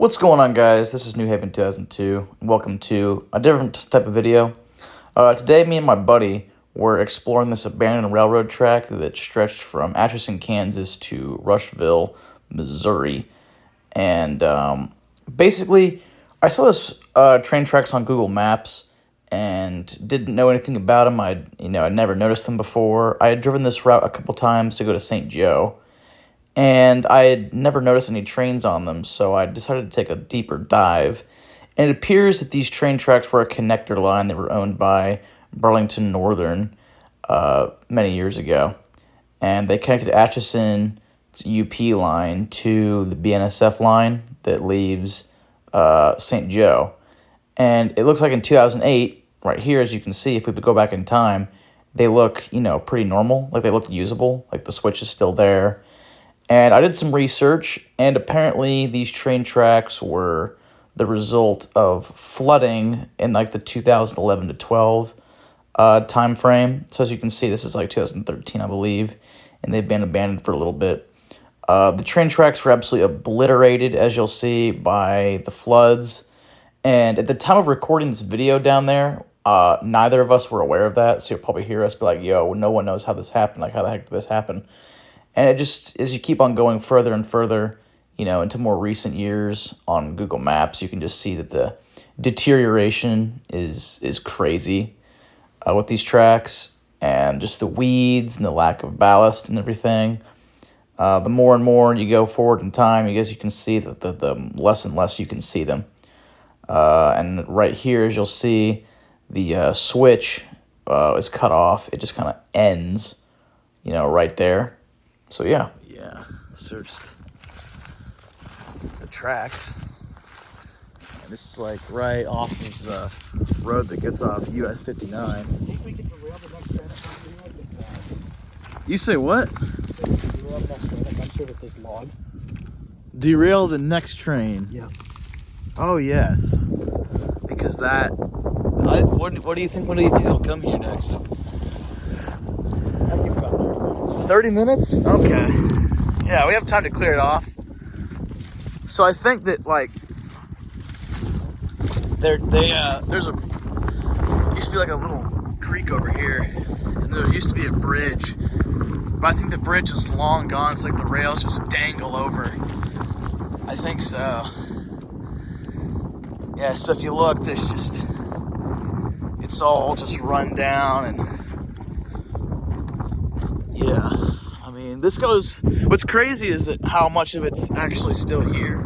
What's going on, guys? This is New Haven 2002. Welcome to a different type of video. Today, me and my buddy were exploring this abandoned railroad track that stretched from Atchison, Kansas to Rushville, Missouri. And basically, I saw this train tracks on Google Maps and didn't know anything about them. I'd never noticed them before. I had driven this route a couple times to go to St. Joe, and I had never noticed any trains on them, so I decided to take a deeper dive. And it appears that these train tracks were a connector line that were owned by Burlington Northern many years ago. And they connected Atchison's UP line to the BNSF line that leaves St. Joe. And it looks like in 2008, right here, as you can see, if we go back in time, they look, pretty normal. Like, they look usable. Like, the switch is still there. And I did some research, and apparently these train tracks were the result of flooding in like the 2011 to 12 time frame. So as you can see, this is like 2013, I believe, and they've been abandoned for a little bit. The train tracks were absolutely obliterated, as you'll see, by the floods. And at the time of recording this video down there, neither of us were aware of that. So you'll probably hear us be like, yo, no one knows how this happened. Like, how the heck did this happen? And it just, as you keep on going further and further, into more recent years on Google Maps, you can just see that the deterioration is crazy with these tracks, and just the weeds and the lack of ballast and everything. The more and more you go forward in time, I guess you can see that the less and less you can see them. And right here, as you'll see, the switch is cut off. It just kind of ends, right there. So yeah, searched the tracks. And this is like right off of the road that gets off US 59. Think we can derail the next train? You say what? Derail the next train. I'm sure with this log. Derail the next train. Yeah. Oh yes, because that. What do you think? When do you think it'll come here next? I think about 30 minutes? Okay. Yeah, we have time to clear it off. So I think that, like, there's used to be like a little creek over here, and there used to be a bridge, but I think the bridge is long gone. It's like the rails just dangle over. I think so. Yeah, so if you look, it's all just run down, and yeah, I mean, what's crazy is that how much of it's actually still here.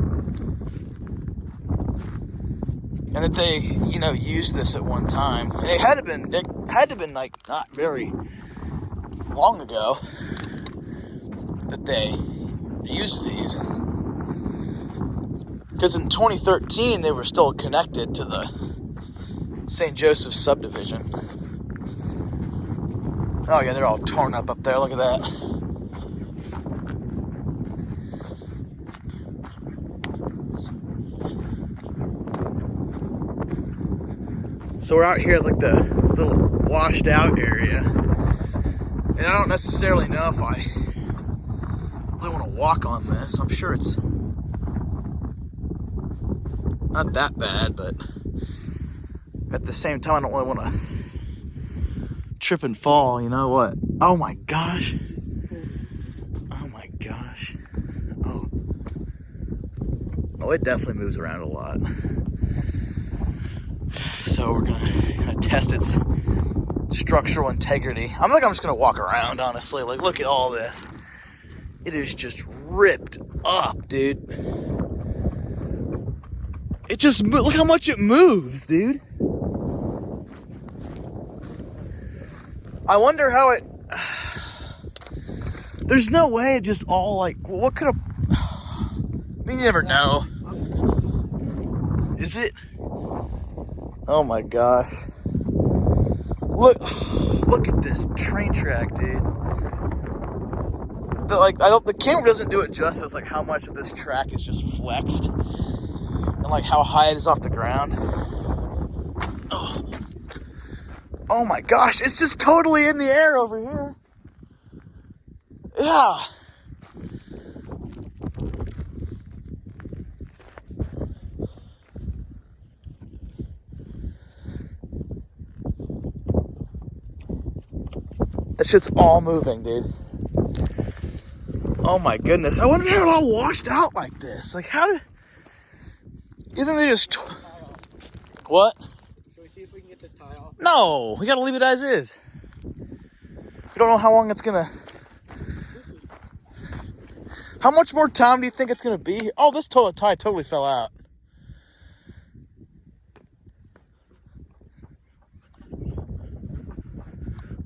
And that they, used this at one time. And it had to been like not very long ago that they used these. Because in 2013, they were still connected to the St. Joseph subdivision. Oh yeah, they're all torn up there. Look at that. So we're out here at like the little washed out area. And I don't necessarily know if I really want to walk on this. I'm sure it's not that bad, but at the same time, I don't really want to trip and fall, what? Oh my gosh. Oh my gosh. Oh, it definitely moves around a lot. So we're gonna test its structural integrity. I'm just gonna walk around, honestly. Like, look at all this. It is just ripped up, dude. It just, look how much it moves, dude. I wonder how it, there's no way it just all, like, what could have, I mean, you never know. Is it? Oh my gosh. Look at this train track, dude. The camera doesn't do it justice, like how much of this track is just flexed and like how high it is off the ground. Oh my gosh, it's just totally in the air over here. Yeah. That shit's all moving, dude. Oh my goodness. I wonder how it all washed out like this. Like, how did... You think they just... What? Can we see if we can get this tie off? No, we gotta leave it as is. We don't know how long it's gonna... How much more time do you think it's gonna be here? Oh, this tie totally fell out.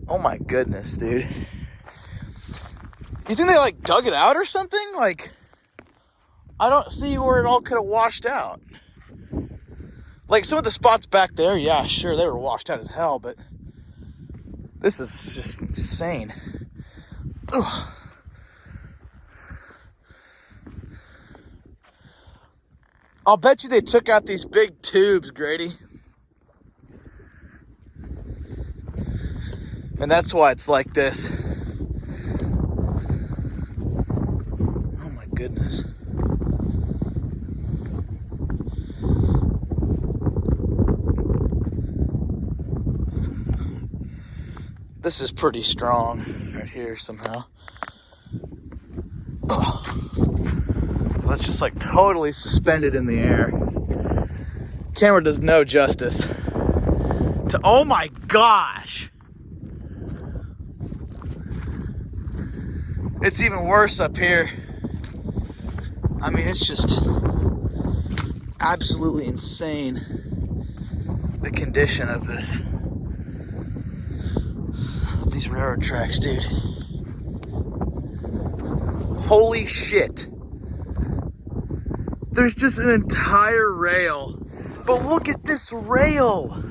Oh my goodness, dude. You think they like dug it out or something? Like, I don't see where it all could have washed out. Like some of the spots back there, yeah, sure, they were washed out as hell, but this is just insane. Ugh. I'll bet you they took out these big tubes, Grady. And that's why it's like this. Oh my goodness. This is pretty strong right here somehow. Oh. That's just like totally suspended in the air. Camera does no justice to, oh my gosh. It's even worse up here. I mean, it's just absolutely insane, the condition of these railroad tracks, dude. Holy shit. There's just an entire rail. But look at this rail.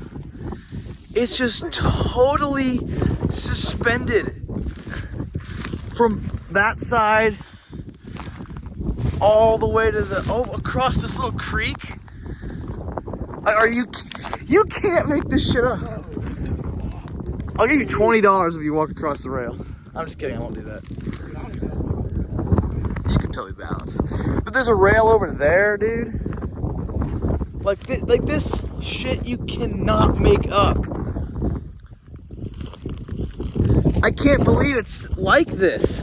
It's just totally suspended from that side all the way to across this little creek. Are you can't make this shit up. I'll give you $20 if you walk across the rail. I'm just kidding, I won't do that. You can totally balance. But there's a rail over there, dude. Like this shit you cannot make up. I can't believe it's like this.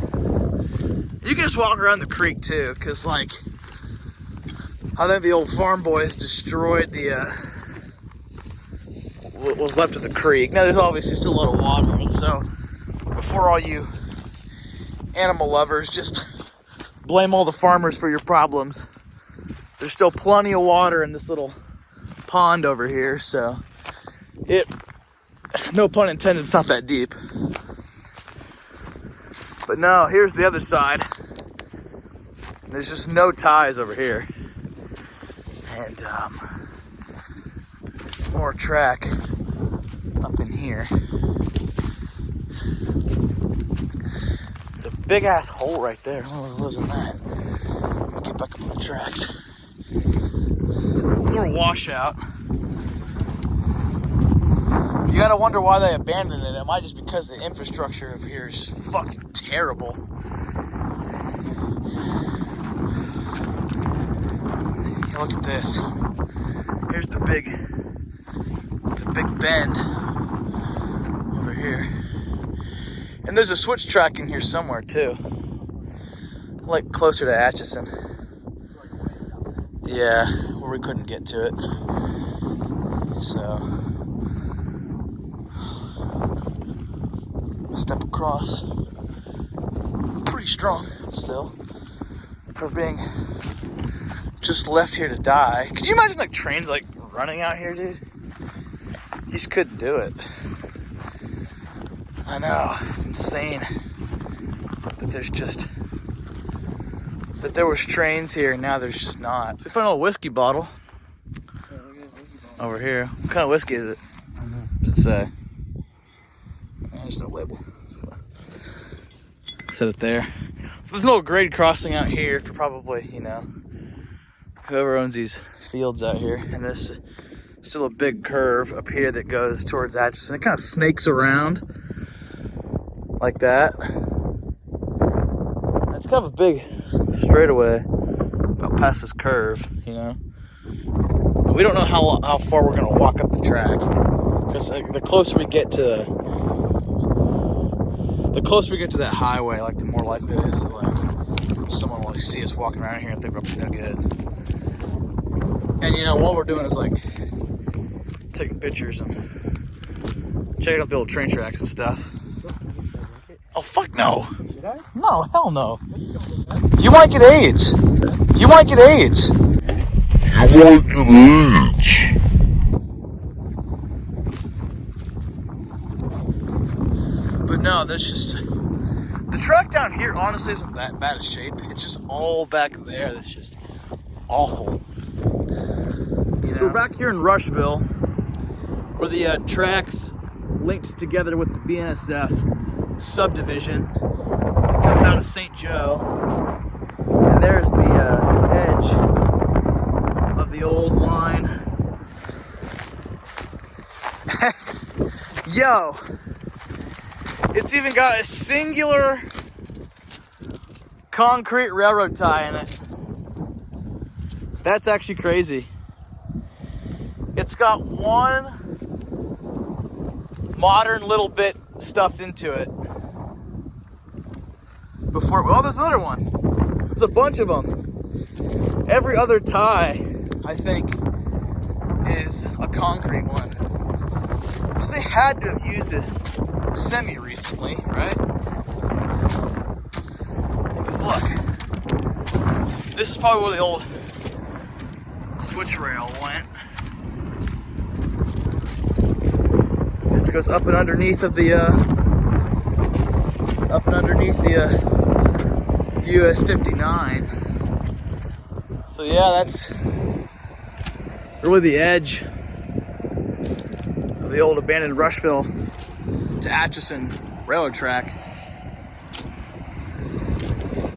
You can just walk around the creek too, because like, I think the old farm boys destroyed what was left of the creek. Now there's obviously still a lot of water, and so before all you animal lovers just blame all the farmers for your problems, there's still plenty of water in this little pond over here, so no pun intended, it's not that deep. But no, here's the other side. There's just no ties over here. And more track up in here. There's a big ass hole right there. I don't know what lives in that. I'm gonna get back up on the tracks. More washout. You gotta wonder why they abandoned it. It might just because the infrastructure of here is just fucking terrible. Look at this. Here's the big bend over here. And there's a switch track in here somewhere too. Like closer to Atchison. Yeah, where we couldn't get to it. So step across. Pretty strong still for being just left here to die. Could you imagine like trains like running out here, dude? You just couldn't do it. I know, it's insane that there was trains here and now there's just not. We found a little whiskey bottle over here. What kind of whiskey is it? What does it say? There's no label. Set it there. There's a little grade crossing out here for probably, whoever owns these fields out here. And there's still a big curve up here that goes towards Atchison. It kind of snakes around like that. It's kind of a big straightaway about past this curve, And we don't know how far we're gonna walk up the track, because the closer we get to the closer we get to that highway, like the more likely it is that like someone will see us walking around here and think we're up to no good. And you know, what we're doing is like taking pictures and checking out the old train tracks and stuff. Oh fuck no! Did I? No, hell no! You might get AIDS. You might get AIDS. But no, that's just the track down here. Honestly, isn't that bad a shape. It's just all back there that's just awful. You know? So we're back here in Rushville, where the tracks linked together with the BNSF subdivision that comes out of St. Joe, and there's the edge of the old line. Yo, it's even got a singular concrete railroad tie in it. That's actually crazy. It's got one modern little bit stuffed into it. Before, oh, there's another one. There's a bunch of them. Every other tie, I think, is a concrete one. So they had to have used this semi-recently, right? Because look, this is probably where the old switch rail went. It goes up and underneath of the US 59. So yeah, that's really the edge of the old abandoned Rushville to Atchison railroad track.